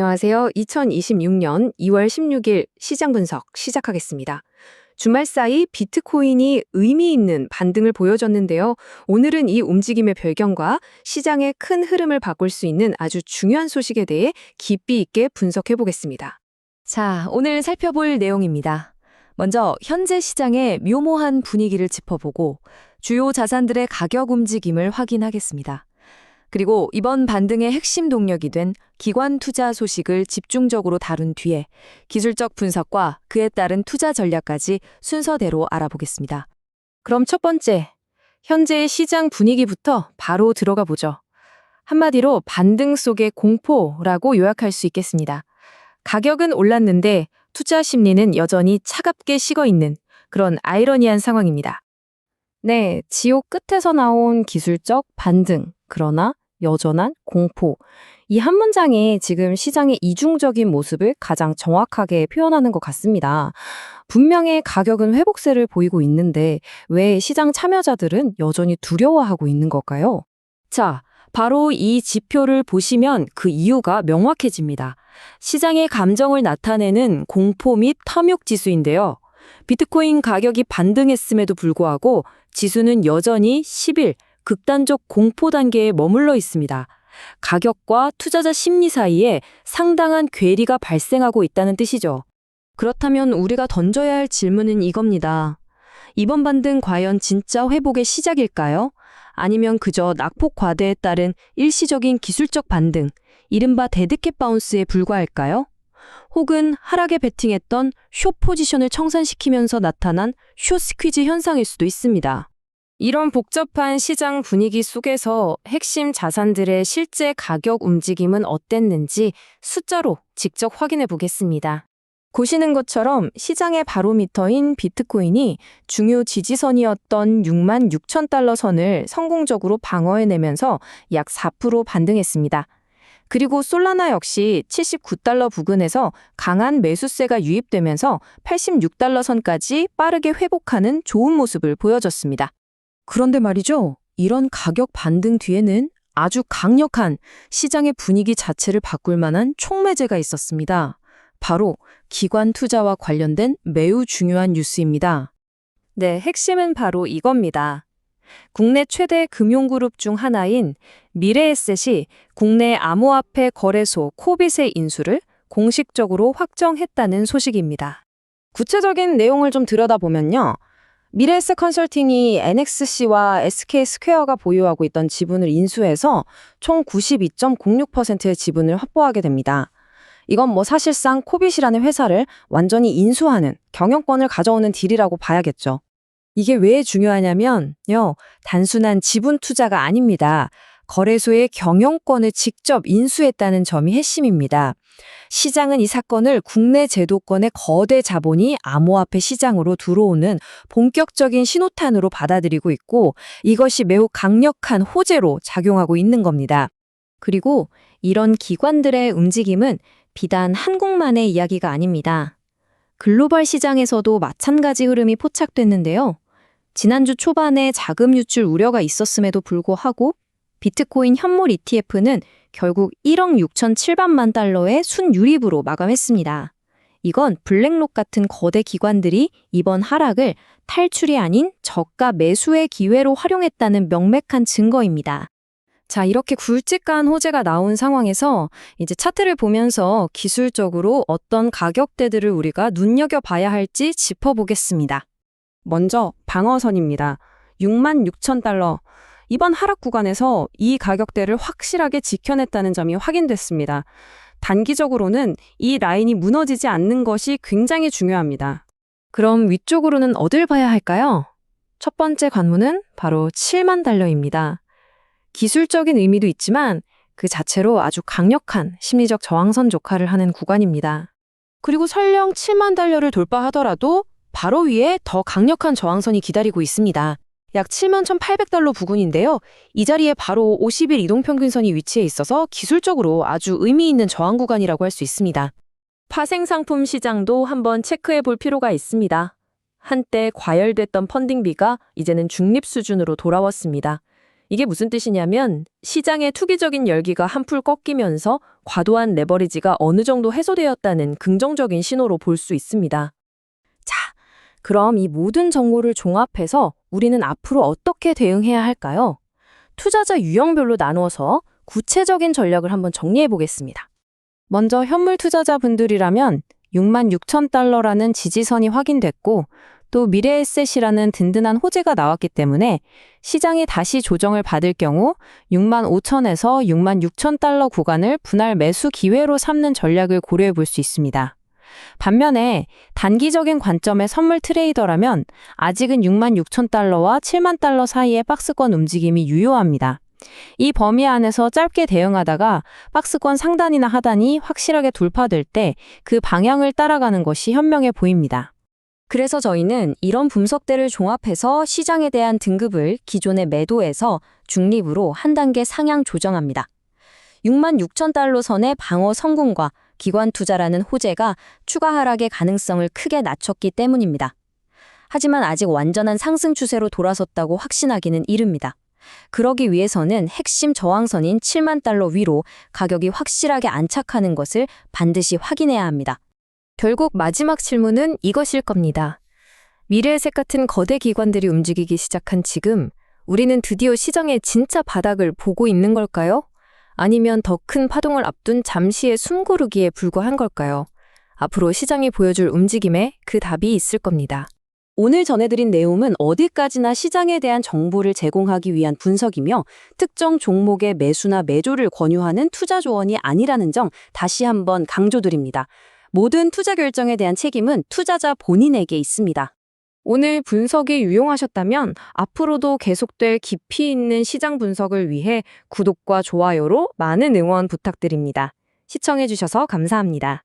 안녕하세요. 2026년 2월 16일 시장 분석 시작하겠습니다. 주말 사이 비트코인이 의미 있는 반등을 보여줬는데요. 오늘은 이 움직임의 배경과 시장의 큰 흐름을 바꿀 수 있는 아주 중요한 소식에 대해 깊이 있게 분석해 보겠습니다. 자, 오늘 살펴볼 내용입니다. 먼저 현재 시장의 묘모한 분위기를 짚어보고 주요 자산들의 가격 움직임을 확인하겠습니다. 그리고 이번 반등의 핵심 동력이 된 기관 투자 소식을 집중적으로 다룬 뒤에 기술적 분석과 그에 따른 투자 전략까지 순서대로 알아보겠습니다. 그럼 첫 번째, 현재의 시장 분위기부터 바로 들어가 보죠. 한마디로 반등 속의 공포라고 요약할 수 있겠습니다. 가격은 올랐는데 투자 심리는 여전히 차갑게 식어 있는 그런 아이러니한 상황입니다. 네, 지옥 끝에서 나온 기술적 반등, 그러나 여전한 공포. 이 한 문장이 지금 시장의 이중적인 모습을 가장 정확하게 표현하는 것 같습니다. 분명히 가격은 회복세를 보이고 있는데 왜 시장 참여자들은 여전히 두려워하고 있는 걸까요? 자, 바로 이 지표를 보시면 그 이유가 명확해집니다. 시장의 감정을 나타내는 공포 및 탐욕 지수인데요. 비트코인 가격이 반등했음에도 불구하고 지수는 여전히 10일 극단적 공포 단계에 머물러 있습니다. 가격과 투자자 심리 사이에 상당한 괴리가 발생하고 있다는 뜻이죠. 그렇다면 우리가 던져야 할 질문은 이겁니다. 이번 반등 과연 진짜 회복의 시작일까요? 아니면 그저 낙폭 과대에 따른 일시적인 기술적 반등, 이른바 데드캣 바운스에 불과할까요? 혹은 하락에 베팅했던 숏 포지션을 청산시키면서 나타난 숏 스퀴즈 현상일 수도 있습니다. 이런 복잡한 시장 분위기 속에서 핵심 자산들의 실제 가격 움직임은 어땠는지 숫자로 직접 확인해 보겠습니다. 보시는 것처럼 시장의 바로미터인 비트코인이 중요 지지선이었던 66,000달러 선을 성공적으로 방어해내면서 약 4% 반등했습니다. 그리고 솔라나 역시 79달러 부근에서 강한 매수세가 유입되면서 86달러 선까지 빠르게 회복하는 좋은 모습을 보여줬습니다. 그런데 말이죠. 이런 가격 반등 뒤에는 아주 강력한 시장의 분위기 자체를 바꿀 만한 촉매제가 있었습니다. 바로 기관 투자와 관련된 매우 중요한 뉴스입니다. 네, 핵심은 바로 이겁니다. 국내 최대 금융그룹 중 하나인 미래에셋이 국내 암호화폐 거래소 코빗의 인수를 공식적으로 확정했다는 소식입니다. 구체적인 내용을 좀 들여다보면요. 미래에셋 컨설팅이 NXC와 SK스퀘어가 보유하고 있던 지분을 인수해서 총 92.06%의 지분을 확보하게 됩니다. 이건 사실상 코빗이라는 회사를 완전히 인수하는 경영권을 가져오는 딜이라고 봐야겠죠. 이게 왜 중요하냐면요. 단순한 지분 투자가 아닙니다. 거래소의 경영권을 직접 인수했다는 점이 핵심입니다. 시장은 이 사건을 국내 제도권의 거대 자본이 암호화폐 시장으로 들어오는 본격적인 신호탄으로 받아들이고 있고 이것이 매우 강력한 호재로 작용하고 있는 겁니다. 그리고 이런 기관들의 움직임은 비단 한국만의 이야기가 아닙니다. 글로벌 시장에서도 마찬가지 흐름이 포착됐는데요. 지난주 초반에 자금 유출 우려가 있었음에도 불구하고 비트코인 현물 ETF는 결국 1억 6,700만 달러의 순유입으로 마감했습니다. 이건 블랙록 같은 거대 기관들이 이번 하락을 탈출이 아닌 저가 매수의 기회로 활용했다는 명백한 증거입니다. 자, 이렇게 굵직한 호재가 나온 상황에서 이제 차트를 보면서 기술적으로 어떤 가격대들을 우리가 눈여겨봐야 할지 짚어보겠습니다. 먼저 방어선입니다. 66,000달러. 이번 하락 구간에서 이 가격대를 확실하게 지켜냈다는 점이 확인됐습니다. 단기적으로는 이 라인이 무너지지 않는 것이 굉장히 중요합니다. 그럼 위쪽으로는 어딜 봐야 할까요? 첫 번째 관문은 바로 7만 달러입니다. 기술적인 의미도 있지만 그 자체로 아주 강력한 심리적 저항선 역할을 하는 구간입니다. 그리고 설령 7만 달러를 돌파하더라도 바로 위에 더 강력한 저항선이 기다리고 있습니다. 약 71,800달러 부근인데요. 이 자리에 바로 50일 이동평균선이 위치해 있어서 기술적으로 아주 의미 있는 저항 구간이라고 할 수 있습니다. 파생상품 시장도 한번 체크해 볼 필요가 있습니다. 한때 과열됐던 펀딩비가 이제는 중립 수준으로 돌아왔습니다. 이게 무슨 뜻이냐면 시장의 투기적인 열기가 한풀 꺾이면서 과도한 레버리지가 어느 정도 해소되었다는 긍정적인 신호로 볼 수 있습니다. 자, 그럼 이 모든 정보를 종합해서 우리는 앞으로 어떻게 대응해야 할까요? 투자자 유형별로 나누어서 구체적인 전략을 한번 정리해 보겠습니다. 먼저 현물 투자자분들이라면 66,000달러라는 지지선이 확인됐고 또 미래에셋이라는 든든한 호재가 나왔기 때문에 시장이 다시 조정을 받을 경우 65,000에서 66,000달러 구간을 분할 매수 기회로 삼는 전략을 고려해 볼 수 있습니다. 반면에 단기적인 관점의 선물 트레이더라면 아직은 66,000달러와 7만 달러 사이의 박스권 움직임이 유효합니다. 이 범위 안에서 짧게 대응하다가 박스권 상단이나 하단이 확실하게 돌파될 때 그 방향을 따라가는 것이 현명해 보입니다. 그래서 저희는 이런 분석대를 종합해서 시장에 대한 등급을 기존의 매도에서 중립으로 한 단계 상향 조정합니다. 66,000달러 선의 방어 성공과 기관 투자라는 호재가 추가 하락의 가능성을 크게 낮췄기 때문입니다. 하지만 아직 완전한 상승 추세로 돌아섰다고 확신하기는 이릅니다. 그러기 위해서는 핵심 저항선인 7만 달러 위로 가격이 확실하게 안착하는 것을 반드시 확인해야 합니다. 결국 마지막 질문은 이것일 겁니다. 미래에셋 같은 거대 기관들이 움직이기 시작한 지금 우리는 드디어 시장의 진짜 바닥을 보고 있는 걸까요? 아니면 더 큰 파동을 앞둔 잠시의 숨고르기에 불과한 걸까요? 앞으로 시장이 보여줄 움직임에 그 답이 있을 겁니다. 오늘 전해드린 내용은 어디까지나 시장에 대한 정보를 제공하기 위한 분석이며 특정 종목의 매수나 매도를 권유하는 투자 조언이 아니라는 점 다시 한번 강조드립니다. 모든 투자 결정에 대한 책임은 투자자 본인에게 있습니다. 오늘 분석이 유용하셨다면 앞으로도 계속될 깊이 있는 시장 분석을 위해 구독과 좋아요로 많은 응원 부탁드립니다. 시청해주셔서 감사합니다.